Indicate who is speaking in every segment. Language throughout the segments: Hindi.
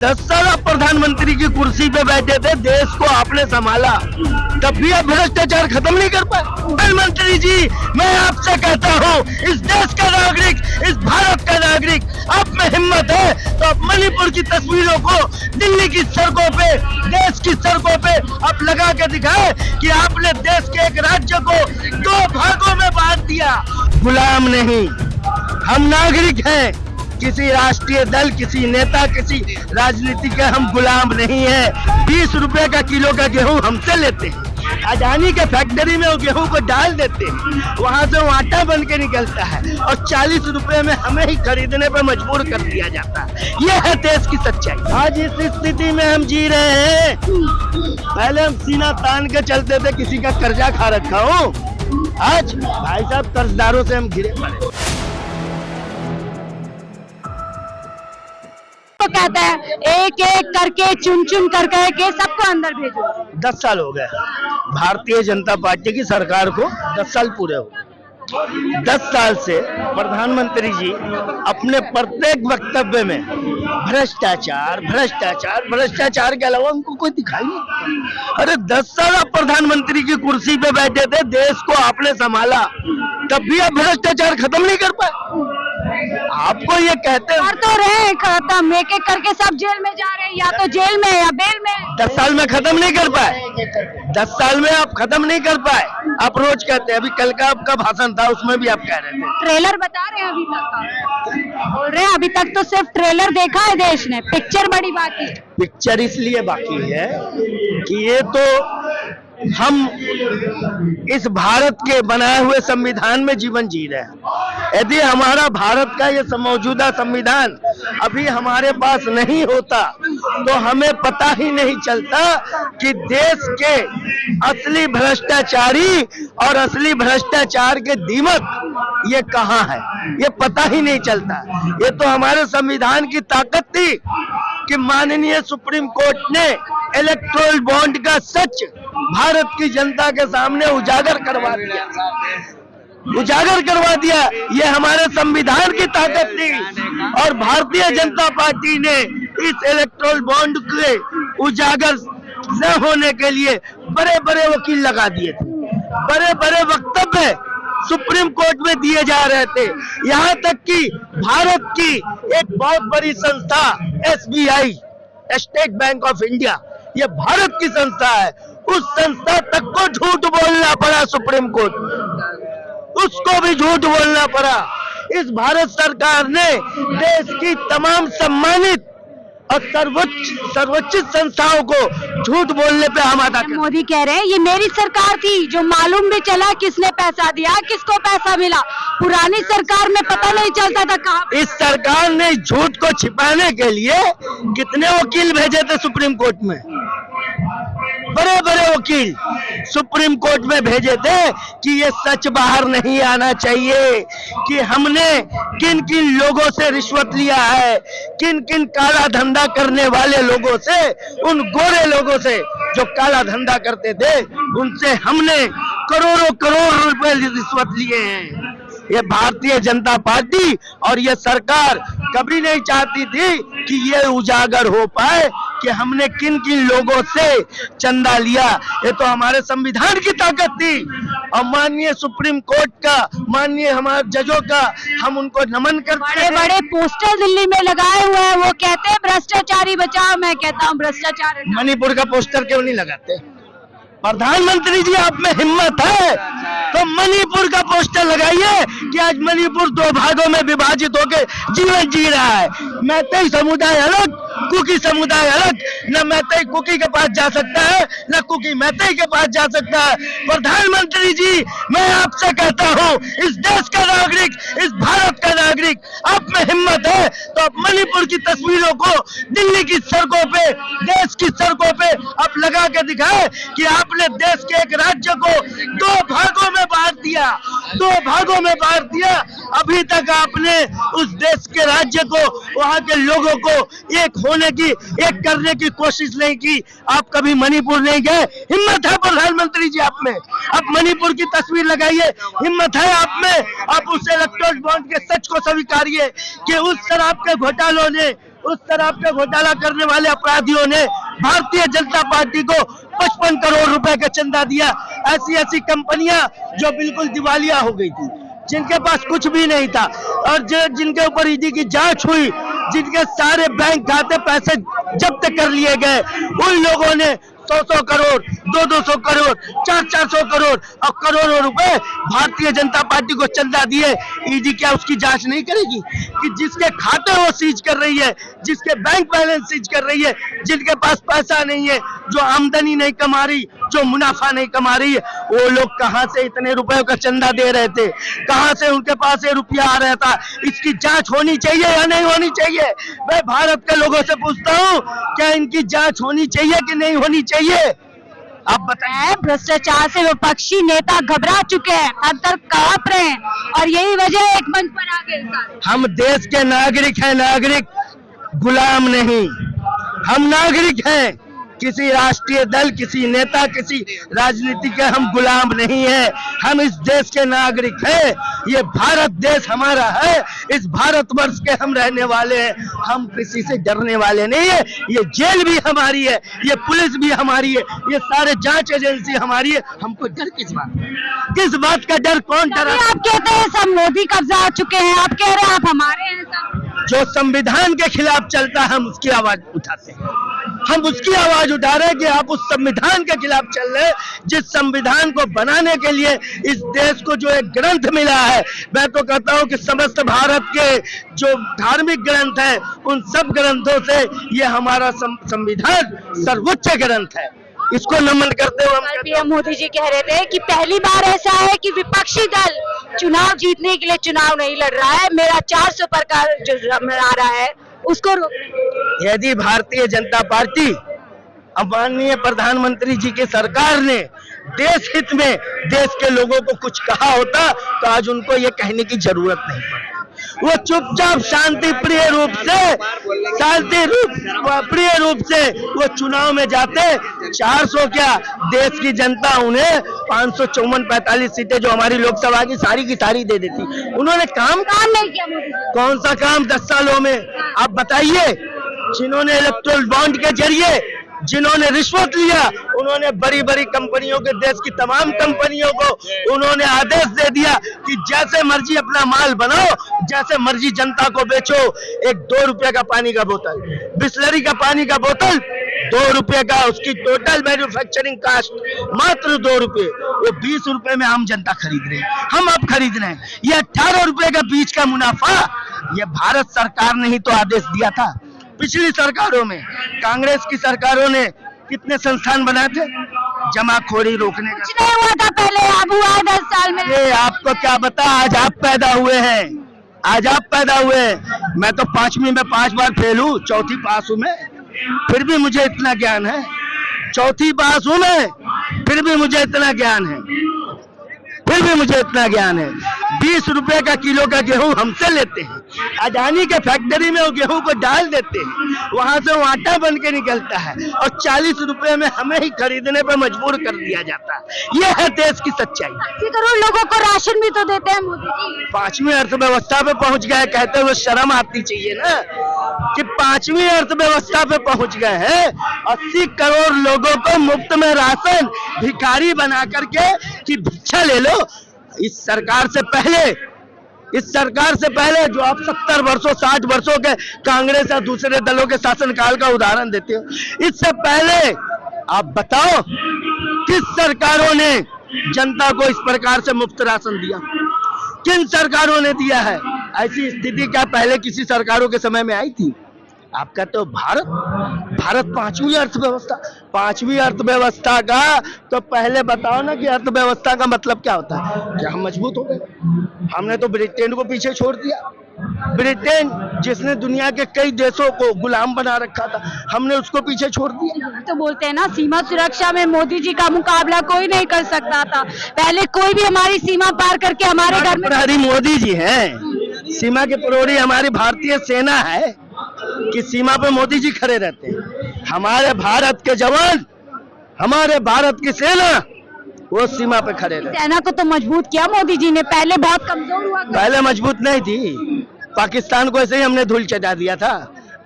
Speaker 1: 10 साल आप प्रधानमंत्री की कुर्सी पे बैठे थे, देश को आपने संभाला, तब भी आप भ्रष्टाचार खत्म नहीं कर पाए। प्रधानमंत्री जी, मैं आपसे कहता हूँ, इस देश का नागरिक, इस भारत का नागरिक, आप में हिम्मत है तो आप मणिपुर की तस्वीरों को दिल्ली की सड़कों पे, देश की सड़कों पे आप लगा के दिखाए कि आपने देश के एक राज्य को 2 भागों में बांट दिया। गुलाम नहीं, हम नागरिक हैं, किसी राष्ट्रीय दल, किसी नेता, किसी राजनीति के हम गुलाम नहीं है। 20 रुपए का किलो का गेहूं हमसे लेते हैं, अडानी के फैक्ट्री में वो गेहूं को डाल देते हैं, वहां से वो आटा बन के निकलता है और 40 रुपए में हमें ही खरीदने पर मजबूर कर दिया जाता है। ये है देश की सच्चाई। आज इस स्थिति में हम जी रहे हैं। पहले हम सीना तान के चलते थे, किसी का कर्जा खा रखा हूँ, आज भाई साहब कर्जदारों से हम घिरे पड़े।
Speaker 2: तो कहता है एक एक करके चुन चुन करके सबको अंदर भेजो।
Speaker 1: 10 साल हो गए भारतीय जनता पार्टी की सरकार को, 10 साल पूरे हो गए। 10 साल से प्रधानमंत्री जी अपने प्रत्येक वक्तव्य में भ्रष्टाचार भ्रष्टाचार भ्रष्टाचार के अलावा उनको कोई दिखाई नहीं। अरे 10 साल आप प्रधानमंत्री की कुर्सी पे बैठे थे, देश को आपने संभाला, तब भी आप भ्रष्टाचार खत्म नहीं कर पाए। आपको ये कहते
Speaker 2: कर तो रहे खत्म, एक एक करके सब जेल में जा रहे हैं, या तो जेल में या बेल में।
Speaker 1: 10 साल में खत्म नहीं कर पाए, 10 साल में आप खत्म नहीं कर पाए। आप रोज कहते हैं, अभी कल का आपका भाषण था, उसमें भी आप कह रहे थे
Speaker 2: ट्रेलर बता रहे हैं, अभी तक बोल रहे हैं, अभी तक तो सिर्फ ट्रेलर देखा है देश ने, पिक्चर बड़ी बाकी है।
Speaker 1: पिक्चर इसलिए बाकी है कि ये तो हम इस भारत के बनाए हुए संविधान में जीवन जी रहे हैं। यदि हमारा भारत का ये मौजूदा संविधान अभी हमारे पास नहीं होता तो हमें पता ही नहीं चलता कि देश के असली भ्रष्टाचारी और असली भ्रष्टाचार के दीमक ये कहाँ है, ये पता ही नहीं चलता। ये तो हमारे संविधान की ताकत थी कि माननीय सुप्रीम कोर्ट ने इलेक्टोरल बॉन्ड का सच भारत की जनता के सामने उजागर करवा दिया। ये हमारे संविधान की ताकत थी और भारतीय जनता पार्टी ने इस इलेक्टोरल बॉन्ड के उजागर न होने के लिए बड़े बड़े वकील लगा दिए थे, बड़े बड़े वक्तव्य सुप्रीम कोर्ट में दिए जा रहे थे। यहाँ तक कि भारत की एक बहुत बड़ी संस्था SBI, state bank of India, ये भारत की संस्था है, उस संस्था तक को झूठ बोलना पड़ा सुप्रीम कोर्ट, उसको भी झूठ बोलना पड़ा। इस भारत सरकार ने देश की तमाम सम्मानित और सर्वोच्च संस्थाओं को झूठ बोलने पे आमादा कर।
Speaker 2: मोदी कह रहे हैं ये मेरी सरकार थी, जो मालूम भी चला किसने पैसा दिया, किसको पैसा मिला। पुरानी सरकार में पता नहीं चलता था कहाँ।
Speaker 1: इस सरकार ने झूठ को छिपाने के लिए कितने वकील भेजे थे सुप्रीम कोर्ट में, बड़े बड़े वकील सुप्रीम कोर्ट में भेजे थे कि ये सच बाहर नहीं आना चाहिए कि हमने किन किन लोगों से रिश्वत लिया है, किन किन काला धंधा करने वाले लोगों से, उन गोरे लोगों से जो काला धंधा करते थे, उनसे हमने करोड़ों करोड़ रुपए रिश्वत लिए हैं। ये भारतीय जनता पार्टी और ये सरकार कभी नहीं चाहती थी कि ये उजागर हो पाए कि हमने किन किन लोगों से चंदा लिया। ये तो हमारे संविधान की ताकत थी और माननीय सुप्रीम कोर्ट का, माननीय हमारे जजों का हम उनको नमन करते हैं।
Speaker 2: बड़े बड़े पोस्टर दिल्ली में लगाए हुए हैं, वो कहते हैं भ्रष्टाचारी बचाओ, मैं कहता हूँ भ्रष्टाचार।
Speaker 1: मणिपुर का पोस्टर क्यों नहीं लगाते? प्रधानमंत्री जी, आप में हिम्मत है तो मणिपुर का पोस्टर लगाइए कि आज मणिपुर 2 भागों में विभाजित होकर जीवन जी रहा है। मैतेई समुदाय अलग, कुकी समुदाय अलग, न मैतेई कुकी के पास जा सकता है, न कुकी मैतेई के पास जा सकता है। प्रधानमंत्री जी, मैं आपसे कहता हूँ, इस देश का नागरिक, इस भारत का नागरिक, आप में हिम्मत है तो आप मणिपुर की तस्वीरों को दिल्ली की सड़कों पे, देश की सड़कों पे आप लगा के दिखाए कि आपने देश के एक राज्य को 2 भागों में बांट दिया, 2 भागों में बांट दिया। अभी तक आपने उस देश के राज्य को, वहाँ के लोगों को एक होने की, एक करने की कोशिश नहीं की। आप कभी मणिपुर नहीं गए, हिम्मत है प्रधानमंत्री जी आप में, आप मणिपुर की तस्वीर लगाइए, हिम्मत है आप में, आप उस इलेक्टोरल बॉन्ड के सच को स्वीकारिए कि उस शराब के घोटालों ने उस शराब का घोटाला करने वाले अपराधियों ने भारतीय जनता पार्टी को 55 करोड़ रुपए का चंदा दिया। ऐसी ऐसी कंपनियां जो बिल्कुल दिवालिया हो गई थी, जिनके पास कुछ भी नहीं था, और जिनके ऊपर ईडी की जांच हुई, जिनके सारे बैंक खाते पैसे जब्त कर लिए गए, उन लोगों ने 100 करोड़, 200 करोड़, 400 करोड़ और करोड़ों रुपए भारतीय जनता पार्टी को चंदा दिए। ईडी क्या उसकी जांच नहीं करेगी कि जिसके खाते वो सीज कर रही है, जिसके बैंक बैलेंस सीज कर रही है, जिनके पास पैसा नहीं है, जो आमदनी नहीं कमा रही, जो मुनाफा नहीं कमा रही है, वो लोग कहां से इतने रुपयों का चंदा दे रहे थे, कहां से उनके पास ये रुपया आ रहा था? इसकी जांच होनी चाहिए या नहीं होनी चाहिए? मैं भारत के लोगों से पूछता हूं, क्या इनकी जांच होनी चाहिए कि नहीं होनी चाहिए? आप बताएं।
Speaker 2: भ्रष्टाचार से विपक्षी नेता घबरा चुके हैं, अंतर कांप रहे हैं, और यही वजह एक मंच पर आ गए सारे।
Speaker 1: हम देश के नागरिक हैं, नागरिक, गुलाम नहीं। हम नागरिक हैं, किसी राष्ट्रीय दल, किसी नेता, किसी राजनीति के हम गुलाम नहीं हैं। हम इस देश के नागरिक हैं। ये भारत देश हमारा है, इस भारतवर्ष के हम रहने वाले हैं। हम किसी से डरने वाले नहीं है। ये जेल भी हमारी है, ये पुलिस भी हमारी है, ये सारे जांच एजेंसी हमारी है। हमको डर किस बात का डर? कौन डरा?
Speaker 2: आप कहते हैं सब मोदी कब्जा आ चुके हैं, आप कह रहे हैं आप हमारे हैं सब।
Speaker 1: जो संविधान के खिलाफ चलता है, हम उसकी आवाज उठाते हैं। हम उसकी आवाज उठा रहे हैं कि आप उस संविधान के खिलाफ चल रहे हैं, जिस संविधान को बनाने के लिए इस देश को जो एक ग्रंथ मिला है। मैं तो कहता हूं कि समस्त भारत के जो धार्मिक ग्रंथ है, उन सब ग्रंथों से ये हमारा संविधान सर्वोच्च ग्रंथ है। इसको नमन करते हुए हम
Speaker 2: पीएम मोदी जी कह रहे थे कि पहली बार ऐसा है कि विपक्षी दल चुनाव जीतने के लिए चुनाव नहीं लड़ रहा है, मेरा 400 पर का जो आ रहा है उसको रोक।
Speaker 1: यदि भारतीय जनता पार्टी, माननीय प्रधानमंत्री जी की सरकार ने देश हित में देश के लोगों को कुछ कहा होता, तो आज उनको ये कहने की जरूरत नहीं पड़ती। वो चुपचाप शांति प्रिय रूप से वो चुनाव में जाते। 400 क्या, देश की जनता उन्हें 554-45 सीटें जो हमारी लोकसभा की सारी दे देती। उन्होंने काम
Speaker 2: नहीं किया मोदी जी।
Speaker 1: कौन सा काम 10 सालों में? आप बताइए। जिन्होंने इलेक्ट्रल बॉन्ड के जरिए जिन्होंने रिश्वत लिया, उन्होंने बड़ी बड़ी कंपनियों के, देश की तमाम कंपनियों को उन्होंने आदेश दे दिया कि जैसे मर्जी अपना माल बनाओ, जैसे मर्जी जनता को बेचो। एक 2 रुपए का पानी का बोतल, बिस्लरी का पानी का बोतल 2 रुपए का, उसकी टोटल मैन्युफैक्चरिंग कास्ट मात्र 2 रुपए, वो 20 रुपए में आम जनता खरीद रही है। हम अब खरीद रहे हैं। ये 18 रुपए का बीच का मुनाफा, ये भारत सरकार ने ही तो आदेश दिया था। पिछली सरकारों में, कांग्रेस की सरकारों ने कितने संस्थान बनाए थे जमाखोरी रोकने का?
Speaker 2: कुछ नहीं हुआ था पहले, अब हुआ है 10 साल में।
Speaker 1: ये आपको क्या बता, आज आप पैदा हुए हैं, आज आप पैदा हुए हैं। मैं तो 5वीं में 5 बार फेल हूँ, 4थी पास हूँ मैं, फिर भी मुझे इतना ज्ञान है। 4थी पास हूँ मैं, फिर भी मुझे इतना ज्ञान है, 20 रुपए का किलो का गेहूं हमसे लेते हैं, अडानी के फैक्ट्री में वो गेहूं को डाल देते हैं, वहां से वो आटा बन के निकलता है, और 40 रुपए में हमें ही खरीदने पर मजबूर कर दिया जाता है। ये है देश की सच्चाई।
Speaker 2: 80 करोड़ लोगों को राशन भी तो देते हैं मोदी जी।
Speaker 1: 5वीं अर्थव्यवस्था पे पहुंच गए कहते हुए शर्म आती चाहिए ना, कि 5वीं अर्थव्यवस्था पे पहुंच गए हैं। 80 करोड़ लोगों को मुफ्त में राशन भिखारी बना करके कि भिक्षा ले लो। इस सरकार से पहले जो आप 70 वर्षों 60 वर्षों के कांग्रेस या दूसरे दलों के शासनकाल का उदाहरण देते हो, इससे पहले आप बताओ किस सरकारों ने जनता को इस प्रकार से मुफ्त राशन दिया? किन सरकारों ने दिया है? ऐसी स्थिति क्या पहले किसी सरकारों के समय में आई थी? आप कहते हो भारत 5वीं अर्थव्यवस्था का, तो पहले बताओ ना कि अर्थव्यवस्था का मतलब क्या होता है? क्या हम मजबूत हो गए? हमने तो ब्रिटेन को पीछे छोड़ दिया। ब्रिटेन जिसने दुनिया के कई देशों को गुलाम बना रखा था, हमने उसको पीछे छोड़ दिया।
Speaker 2: तो बोलते हैं ना, सीमा सुरक्षा में मोदी जी का मुकाबला कोई नहीं कर सकता था। पहले कोई भी हमारी सीमा पार करके हमारे घर में,
Speaker 1: प्रहरी मोदी जी हैं, सीमा के प्रहरी हमारी भारतीय सेना है कि सीमा पे मोदी जी खड़े रहते हैं। हमारे भारत के जवान, हमारे भारत की सेना वो सीमा पे खड़े रहते।
Speaker 2: सेना को तो मजबूत किया मोदी जी ने, पहले बहुत कमजोर हुआ।
Speaker 1: पहले मजबूत नहीं थी, पाकिस्तान को ऐसे ही हमने धूल चटा दिया था।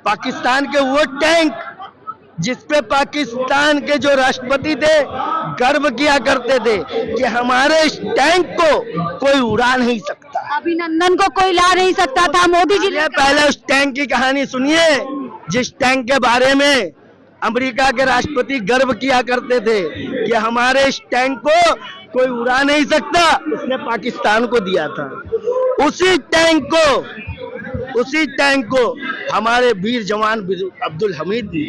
Speaker 1: पाकिस्तान के वो टैंक जिसपे पाकिस्तान के जो राष्ट्रपति थे गर्व किया करते थे कि हमारे इस टैंक को कोई उड़ा नहीं सकता।
Speaker 2: अभिनंदन को कोई ला नहीं सकता था, मोदी जी ने
Speaker 1: पहले उस टैंक की कहानी सुनिए, जिस टैंक के बारे में अमेरिका के राष्ट्रपति गर्व किया करते थे कि हमारे इस टैंक को कोई उड़ा नहीं सकता, उसने पाकिस्तान को दिया था। उसी टैंक को हमारे वीर जवान अब्दुल हमीद ने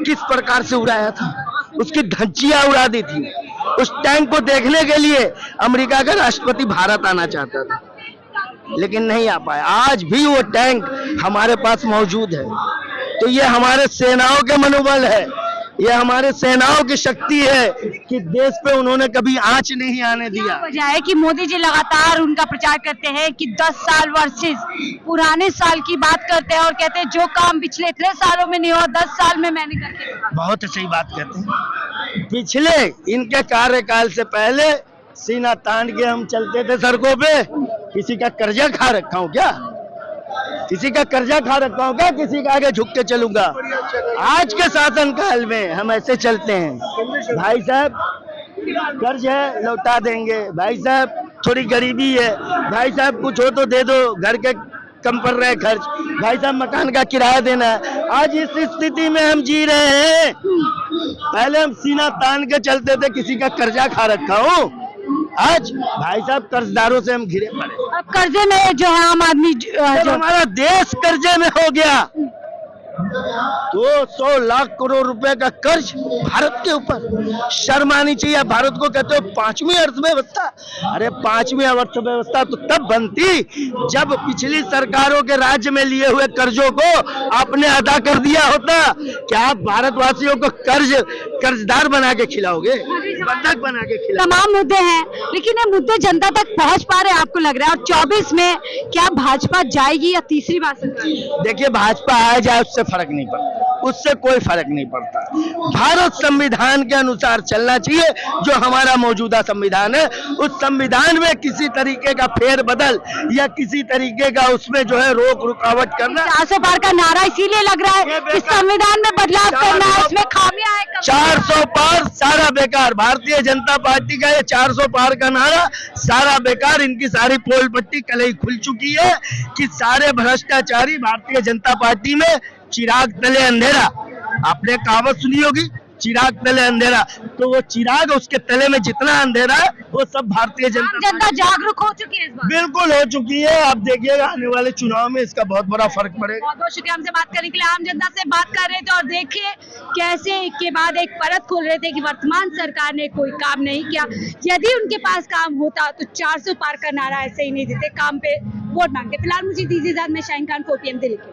Speaker 1: किस प्रकार से उड़ाया था, उसकी धज्जियां उड़ा दी थी। उस टैंक को देखने के लिए अमेरिका का राष्ट्रपति भारत आना चाहता था, लेकिन नहीं आ पाया। आज भी वो टैंक हमारे पास मौजूद है। तो ये हमारे सेनाओं के मनोबल है, ये हमारे सेनाओं की शक्ति है कि देश पे उन्होंने कभी आंच नहीं आने दिया।
Speaker 2: वजह है कि मोदी जी लगातार उनका प्रचार करते हैं कि 10 साल वर्सेस पुराने साल की बात करते हैं और कहते हैं जो काम पिछले इतने सालों में नहीं हुआ 10 साल में मैंने करके दिखाया।
Speaker 1: बहुत सही बात कहते हैं। पिछले इनके कार्यकाल से पहले सीना तान के हम चलते थे सड़कों पे। किसी का कर्जा खा रखा हूँ क्या? किसी का कर्जा खा रखा हूँ क्या? किसी का आगे झुक के चलूंगा? आज के शासन काल में हम ऐसे चलते हैं, भाई साहब कर्ज है लौटा देंगे, भाई साहब थोड़ी गरीबी है, भाई साहब कुछ हो तो दे दो, घर के कम पड़ रहे खर्च, भाई साहब मकान का किराया देना है। आज इस स्थिति में हम जी रहे हैं। पहले हम सीना तान के चलते थे, किसी का कर्जा खा रखा हूँ, आज भाई साहब कर्जदारों से हम घिरे पड़े।
Speaker 2: अब कर्जे में जो है आम आदमी
Speaker 1: जब हमारा देश कर्जे में हो गया, 200 लाख करोड़ रुपए का कर्ज भारत के ऊपर, शर्म आनी चाहिए। भारत को कहते हो पांचवी अर्थव्यवस्था। अरे पांचवी अर्थव्यवस्था तो तब बनती जब पिछली सरकारों के राज्य में लिए हुए कर्जों को आपने अदा कर दिया होता। क्या आप भारतवासियों को कर्जदार बना के खिलाओगे? बंधक बना के खिलाओगे?
Speaker 2: तमाम मुद्दे हैं, लेकिन ये मुद्दे जनता तक पहुंच पा रहे हैं आपको लग रहा है? और 24 में क्या भाजपा जाएगी या तीसरी बार सरकार?
Speaker 1: देखिए, भाजपा आ जाए उससे फर्क नहीं पड़ता, उससे कोई फर्क नहीं पड़ता। भारत संविधान के अनुसार चलना चाहिए। जो हमारा मौजूदा संविधान है, उस संविधान में किसी तरीके का फेरबदल या किसी तरीके का उसमें जो है रोक रुकावट करना।
Speaker 2: 400 पार का नारा इसीलिए लग रहा है कि संविधान में बदलाव करना है, उसमें खामियां हैं।
Speaker 1: 400 पार सारा बेकार। भारतीय जनता पार्टी का ये 400 पार का नारा सारा बेकार। इनकी सारी पोल पट्टी कल ही खुल चुकी है कि सारे भ्रष्टाचारी भारतीय जनता पार्टी में चिराग तले अंधेरा। आपने कहावत सुनी होगी, चिराग तले अंधेरा। तो वो चिराग, उसके तले में जितना अंधेरा है वो सब भारतीय जनता
Speaker 2: जागरूक हो चुकी है इस बार।
Speaker 1: बिल्कुल हो चुकी है। आप देखिएगा आने वाले चुनाव में इसका बहुत बड़ा फर्क पड़ेगा।
Speaker 2: बहुत बहुत शुक्रिया हमसे बात करने के लिए। आम जनता से बात कर रहे थे और देखिए कैसे एक के बाद एक परत खोल रहे थे कि वर्तमान सरकार ने कोई काम नहीं किया। यदि उनके पास काम होता तो 400 पार का नारा ऐसे ही नहीं देते, काम पे वोट मांगते। फिलहाल मुझे दीजिए इजाजत में शाहीन खान 4PM दिल्ली।